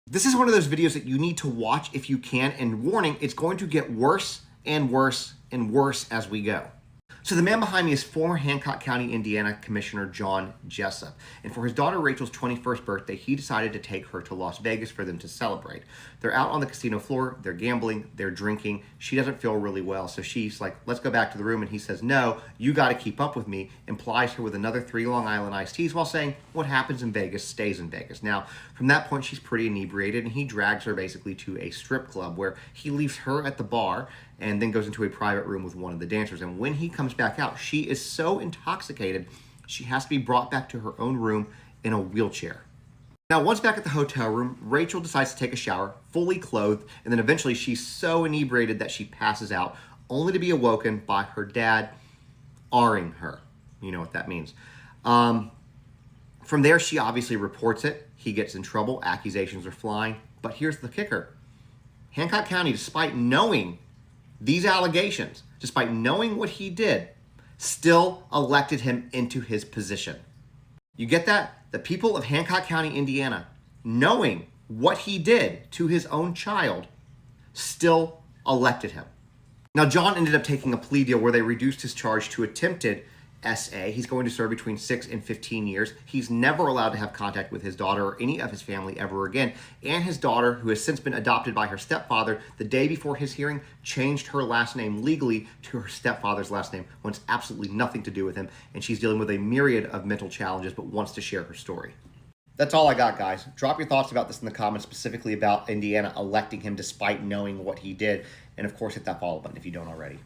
This is one of those videos that you need to watch if you can, and warning, it's going to get worse and worse and worse as we go. So the man behind me is former Hancock County, Indiana Commissioner John Jessup. And for his daughter Rachel's 21st birthday, he decided to take her to Las Vegas for them to celebrate. They're out on the casino floor, they're gambling, they're drinking. She doesn't feel really well, so she's like, let's go back to the room. And he says, no, you got to keep up with me, and plies her with another 3 Long Island iced teas while saying, what happens in Vegas stays in Vegas. Now, from that point, she's pretty inebriated, and he drags her basically to a strip club where he leaves her at the bar and then goes into a private room with one of the dancers. And when he comes back out, she is so intoxicated, she has to be brought back to her own room in a wheelchair. Now, once back at the hotel room, Rachel decides to take a shower, fully clothed, and then eventually she's so inebriated that she passes out, only to be awoken by her dad R-ing her. You know what that means. From there, she obviously reports it. He gets in trouble. Accusations are flying. But here's the kicker. Hancock County, despite knowing these allegations, despite knowing what he did, still elected him into his position. You get that? The people of Hancock County, Indiana, knowing what he did to his own child, still elected him. Now, John ended up taking a plea deal where they reduced his charge to attempted SA. He's going to serve between 6 and 15 years. He's never allowed to have contact with his daughter or any of his family ever again. And his daughter, who has since been adopted by her stepfather, the day before his hearing, changed her last name legally to her stepfather's last name, wants absolutely nothing to do with him. And she's dealing with a myriad of mental challenges, but wants to share her story. That's all I got, guys. Drop your thoughts about this in the comments, specifically about Indiana electing him despite knowing what he did. And of course, hit that follow button if you don't already.